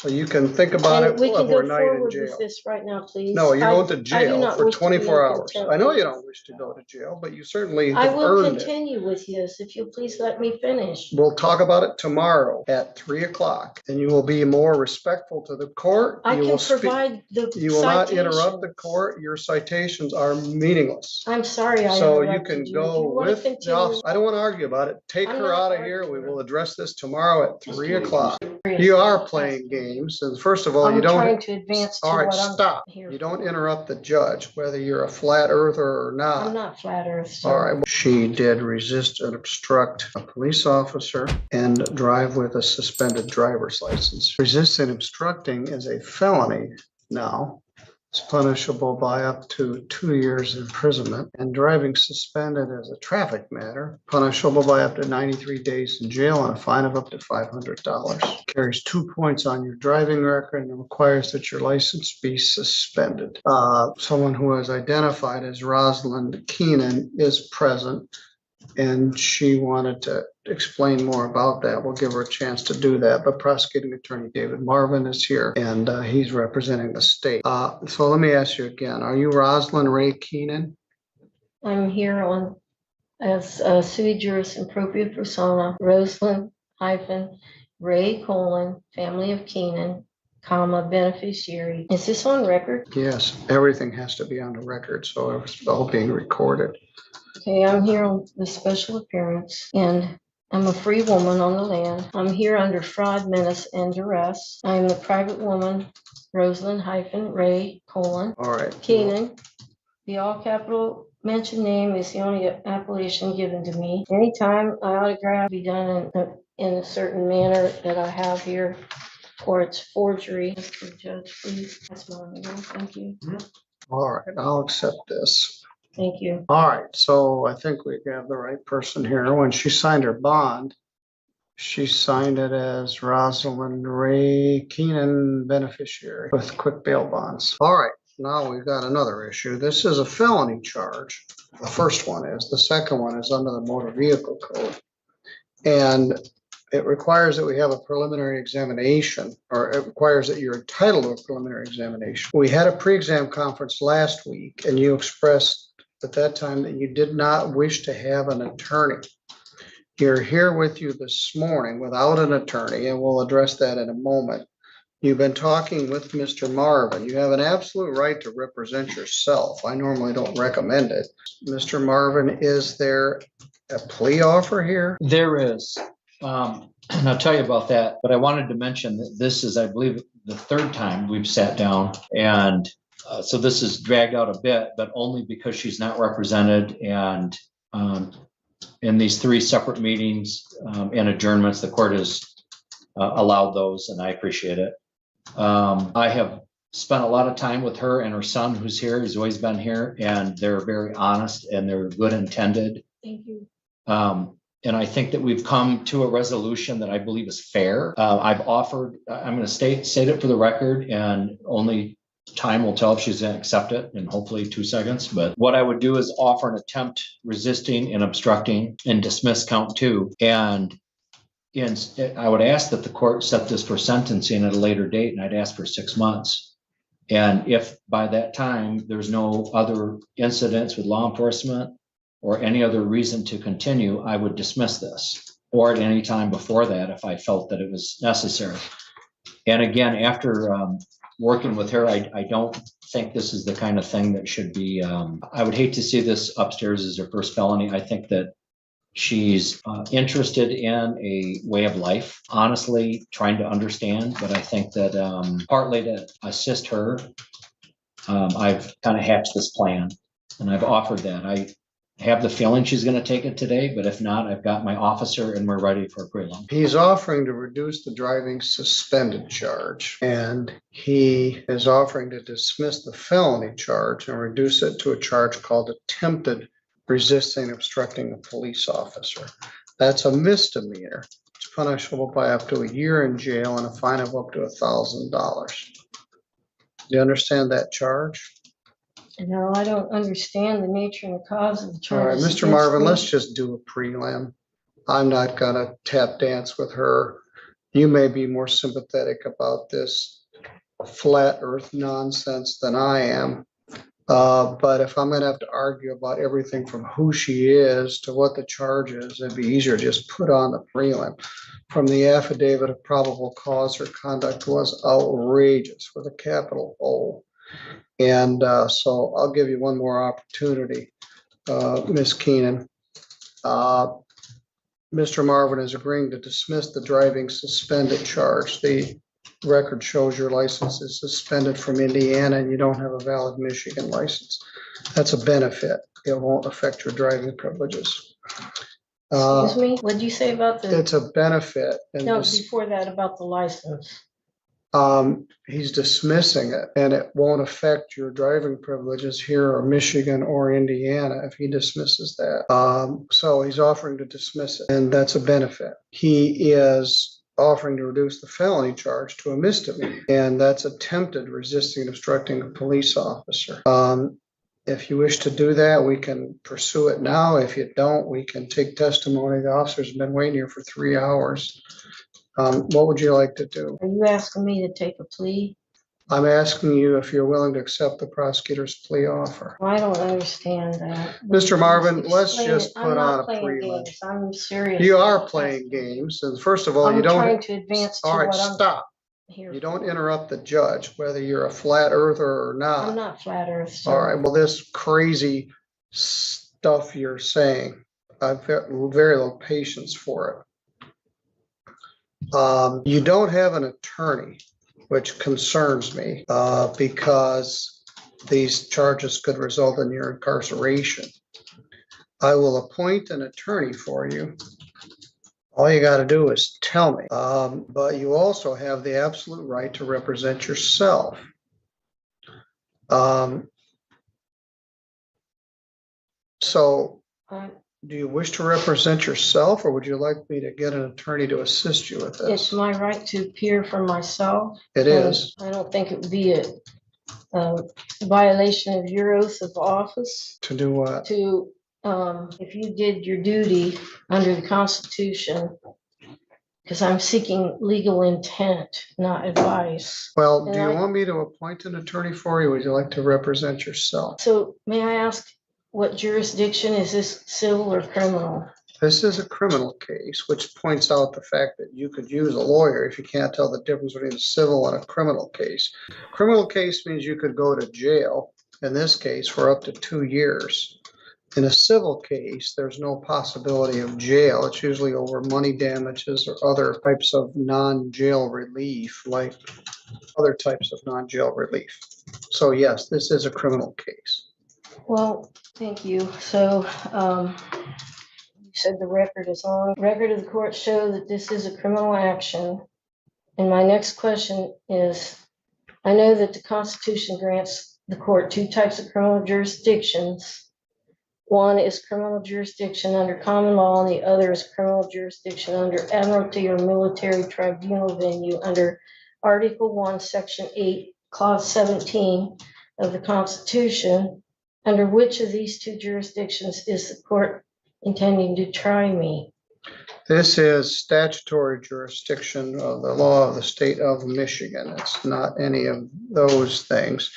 So you can think about it And we can go overnight in forward jail. with this right now, please. No, you're going to I do jail not for wish to be in 24 hours. contempt. I know you don't wish to go to jail, but you certainly I have will earned it. continue with this if you'll please let me finish. We'll talk about it tomorrow at 3 o'clock, and you will be more respectful to the court. I You can will speak. provide the You will not interrupt the citations. court. Your citations are meaningless. I'm sorry I So you interrupted can you. If go you wanna with the continue- officer. I don't want to argue about it. Take I'm her not out of here. We arguing. will address this tomorrow at 3 o'clock. You are playing games, and first of all, you I'm don't. trying to advance to All right, what I'm stop. here You for. don't interrupt the judge, whether you're a flat earther or I'm not. not flat earth, sir. All right, she did resist and obstruct a police officer and drive with a suspended driver's license. Resist and obstructing is a felony now. It's punishable by up to 2 years imprisonment, and driving suspended as a traffic matter, punishable by up to 93 days in jail and a fine of up to $500. Carries 2 points on your driving record and requires that your license be suspended. Someone who is identified as Rosalind Keenan is present, and she wanted to explain more about that. We'll give her a chance to do that, but prosecuting attorney David Marvin is here, and he's representing the state. So let me ask you again, are you Rosalind Ray Keenan? I'm here on as a sui juris impropria persona, Rosalind Ray family of Keenan, beneficiary. Is this on record? Yes, everything has to be on the record, so it's all being recorded. Okay, I'm here on the special appearance, and I'm a free woman on the land. I'm here under fraud, menace, and duress. I am the private woman, Rosalind Ray All right. Keenan. The all capital mentioned name is the only appellation given to me. Anytime I autograph be done in a certain manner that I have here, or it's forgery. Mr. Judge, please. That's mine. Thank you. All right, I'll accept this. Thank you. All right, so I think we have the right person here. When she signed her bond, she signed it as Rosalind Ray Keenan beneficiary with quick bail bonds. All right, now we've got another issue. This is a felony charge. The first one is. The second one is under the motor vehicle code. And it requires that we have a preliminary examination, or it requires that you're entitled to a preliminary examination. We had a pre-exam conference last week, and you expressed at that time that you did not wish to have an attorney. You're here with you this morning without an attorney, and we'll address that in a moment. You've been talking with Mr. Marvin. You have an absolute right to represent yourself. I normally don't recommend it. Mr. Marvin, is there a plea offer here? There is. And I'll tell you about that, but I wanted to mention that this is, I believe, the third time we've sat down, and so this is dragged out a bit, but only because she's not represented, and in these 3 separate meetings and adjournments, the court has allowed those, and I appreciate it. I have spent a lot of time with her and her son, who's here. He's always been here, and they're very honest and they're good intended. Thank you. And I think that we've come to a resolution that I believe is fair. I've offered, I'm going to state it for the record, and only time will tell if she's going to accept it in hopefully 2 seconds. But what I would do is offer an attempt resisting and obstructing and dismiss count 2. And I would ask that the court set this for sentencing at a later date, and I'd ask for 6 months. And if by that time there's no other incidents with law enforcement or any other reason to continue, I would dismiss this, or at any time before that if I felt that it was necessary. And again, after working with her, I don't think this is the kind of thing that should be, I would hate to see this upstairs as her first felony. I think that she's interested in a way of life, honestly trying to understand, but I think that partly to assist her, I've kind of hatched this plan, and I've offered that. I have the feeling she's going to take it today, but if not, I've got my officer and we're ready for a prelim. He's offering to reduce the driving suspended charge, and he is offering to dismiss the felony charge and reduce it to a charge called attempted resisting obstructing a police officer. That's a misdemeanor. It's punishable by up to a year in jail and a fine of up to $1,000. Do you understand that charge? No, I don't understand the nature and the cause of the All right, charges. Mr. Marvin, let's just do a prelim. I'm not gonna tap dance with her. You may be more sympathetic about this flat earth nonsense than I am. But if I'm gonna have to argue about everything from who she is to what the charge is, it'd be easier to just put on the prelim. From the affidavit of probable cause, her conduct was outrageous with a capital O. And so I'll give you one more opportunity, Ms. Keenan. Mr. Marvin is agreeing to dismiss the driving suspended charge. The record shows your license is suspended from Indiana and you don't have a valid Michigan license. That's a benefit. It won't affect your driving privileges. Excuse me, what did you say about the, It's a benefit. And no, this, before that about the license? he's dismissing it and it won't affect your driving privileges here or Michigan or Indiana if he dismisses that. So he's offering to dismiss it and that's a benefit. He is offering to reduce the felony charge to a misdemeanor, and that's attempted resisting and obstructing a police officer. If you wish to do that, we can pursue it now. If you don't, we can take testimony. The officer's been waiting here for 3 hours. What would you like to do? Are you asking me to take a plea? I'm asking you if you're willing to accept the prosecutor's plea offer. I don't understand that. Mr. Marvin, let's Explain just it. I'm put not on a playing prelim. games. I'm serious. You are about playing asking. games, and first of all, you I'm trying don't. to advance to All right, what I'm stop. here. You don't for. interrupt the judge, whether you're a flat earther or I'm not. not flat earth. sir. All right, well, this crazy stuff you're saying, I've got very little patience for it. You don't have an attorney, which concerns me, because these charges could result in your incarceration. I will appoint an attorney for you. All you got to do is tell me. But you also have the absolute right to represent yourself. So I- do you wish to represent yourself, or would you like me to get an attorney to assist you with It's this? my right to appear for myself. It and is. I don't think it would be a violation of your oath of office To do what? to, if you did your duty under the Constitution, because I'm seeking legal intent, not advice. Well, do And you I- want me to appoint an attorney for you? Would you like to represent yourself? So may I ask, what jurisdiction is this, civil or criminal? This is a criminal case, which points out the fact that you could use a lawyer if you can't tell the difference between a civil and a criminal case. Criminal case means you could go to jail, in this case, for up to 2 years. In a civil case, there's no possibility of jail. It's usually over money damages or other types of non-jail relief, like other types of non-jail relief. So yes, this is a criminal case. Well, thank you. So, you said the record is on. Record of the court show that this is a criminal action. And my next question is, I know that the Constitution grants the court 2 types of criminal jurisdictions. One is criminal jurisdiction under common law, and the other is criminal jurisdiction under admiralty or military tribunal venue under Article 1, Section 8, Clause 17 of the Constitution. Under which of these 2 jurisdictions is the court intending to try me? This is statutory jurisdiction of the law of the state of Michigan. It's not any of those things,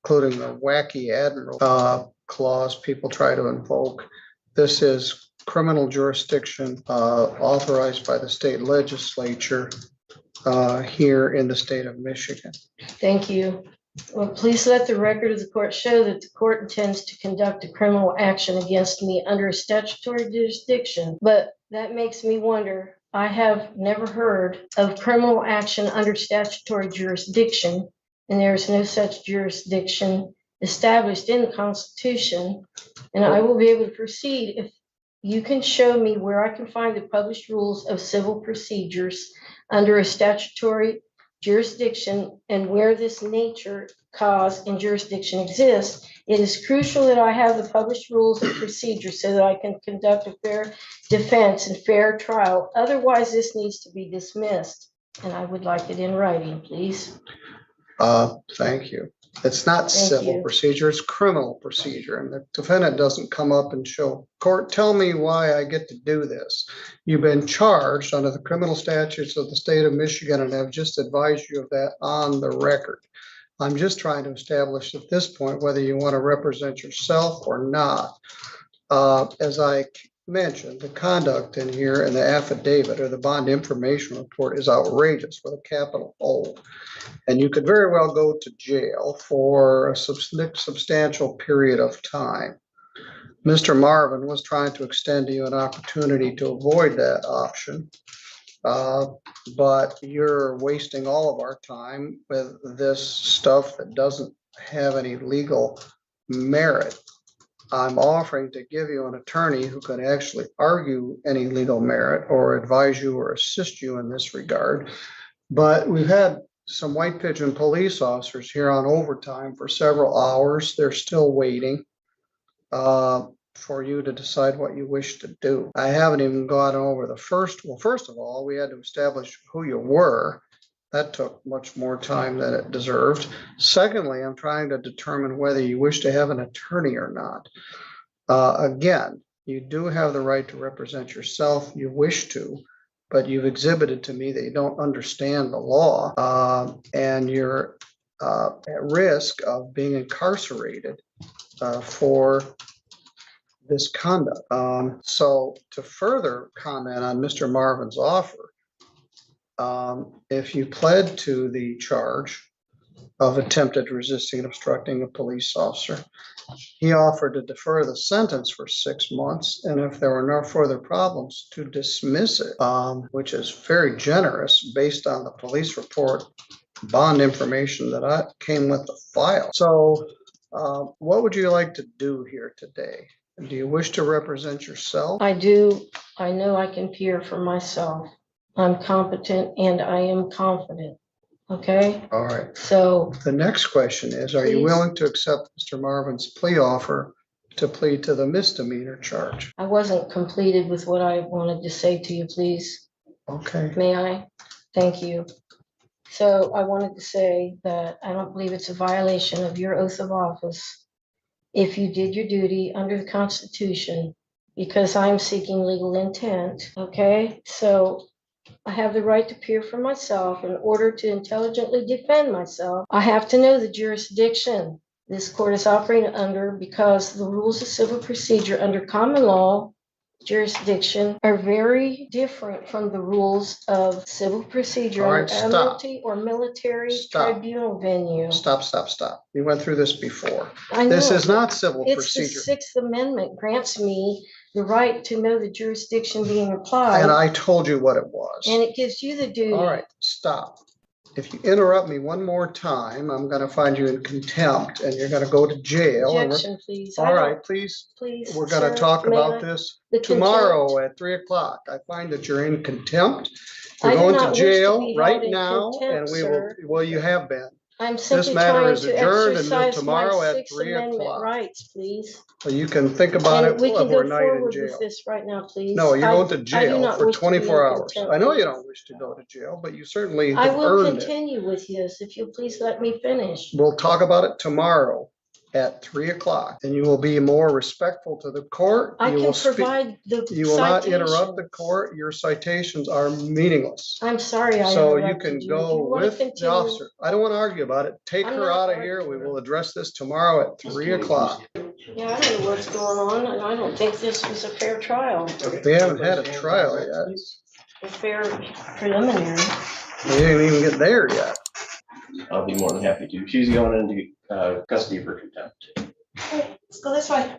including the wacky admiral clause people try to invoke. This is criminal jurisdiction authorized by the state legislature here in the state of Michigan. Thank you. Well, please let the record of the court show that the court intends to conduct a criminal action against me under a statutory jurisdiction. But that makes me wonder, I have never heard of criminal action under statutory jurisdiction, and there is no such jurisdiction established in the Constitution. And I will be able to proceed if you can show me where I can find the published rules of civil procedures under a statutory jurisdiction and where this nature, cause, and jurisdiction exists. It is crucial that I have the published rules of procedure so that I can conduct a fair defense and fair trial. Otherwise, this needs to be dismissed. And I would like it in writing, please. Thank you. It's not Thank civil you. procedure, it's criminal procedure. And the defendant doesn't come up and show, court, tell me why I get to do this. You've been charged under the criminal statutes of the state of Michigan, and I've just advised you of that on the record. I'm just trying to establish at this point whether you want to represent yourself or not. As I mentioned, the conduct in here and the affidavit or the bond information report is outrageous with a capital O. And you could very well go to jail for a substantial period of time. Mr. Marvin was trying to extend to you an opportunity to avoid that option. But you're wasting all of our time with this stuff that doesn't have any legal merit. I'm offering to give you an attorney who can actually argue any legal merit or advise you or assist you in this regard. But we've had some White Pigeon police officers here on overtime for several hours. They're still waiting for you to decide what you wish to do. I haven't even gone over the first. Well, first of all, we had to establish who you were. That took much more time than it deserved. Secondly, I'm trying to determine whether you wish to have an attorney or not. Again, you do have the right to represent yourself. You wish to, but you've exhibited to me that you don't understand the law, and you're at risk of being incarcerated for this conduct. So to further comment on Mr. Marvin's offer, if you pled to the charge of attempted resisting and obstructing a police officer, he offered to defer the sentence for 6 months, and if there were no further problems, to dismiss it, which is very generous based on the police report, bond information that I came with the file. So what would you like to do here today? Do you wish to represent yourself? I do. I know I can peer for myself. I'm competent and I am confident. Okay? All right. So The next question is, are you Please. willing to accept Mr. Marvin's plea offer to plead to the misdemeanor charge? I wasn't completed with what I wanted to say to you, please. Okay. May I? Thank you. So I wanted to say that I don't believe it's a violation of your oath of office if you did your duty under the Constitution, because I'm seeking legal intent. Okay? So I have the right to peer for myself. In order to intelligently defend myself, I have to know the jurisdiction this court is operating under, because the rules of civil procedure under common law jurisdiction are very different from the rules of civil procedure All right, under stop. admiralty or military Stop. tribunal venue. Stop. We went through this before. I know. This is not civil It's the procedure. Sixth Amendment grants me the right to know the jurisdiction being applied, And I told you what it was. and it gives you the duty. All right, stop. If you interrupt me one more time, I'm going to find you in contempt and you're going to go to jail. And Objection, please. all right, please. Please. We're going to sir, talk may about I? this The tomorrow at 3:00. I find that you're in contempt. You're I do going not to wish to jail be held right in now, contempt, and we sir. will. Well, you have been. I'm This simply matter trying is to adjourned until exercise tomorrow my at Sixth 3 Amendment o'clock. rights, please. So you can think about And it we can go overnight in forward jail. with this right now, please. No, you're going to I do jail not for wish to be in 24 hours. contempt. I know you don't wish to go to jail, but you certainly I have will earned it. continue with this if you'll please let me finish. We'll talk about it tomorrow at 3:00, and you will be more respectful to the court. I You can will speak. provide the You will not interrupt the citations. court. Your citations are meaningless. I'm sorry I So you interrupted can you. If go you wanna with the continue- officer. I don't want to argue about it. Take I'm her not out of here. We arguing. will address this tomorrow at 3:00. Yeah, I don't know what's going on, and I don't think this was a fair trial, We haven't had a trial yet. a fair preliminary. We didn't even get there yet. I'll be more than happy to. She's going into custody for contempt. Let's go this way.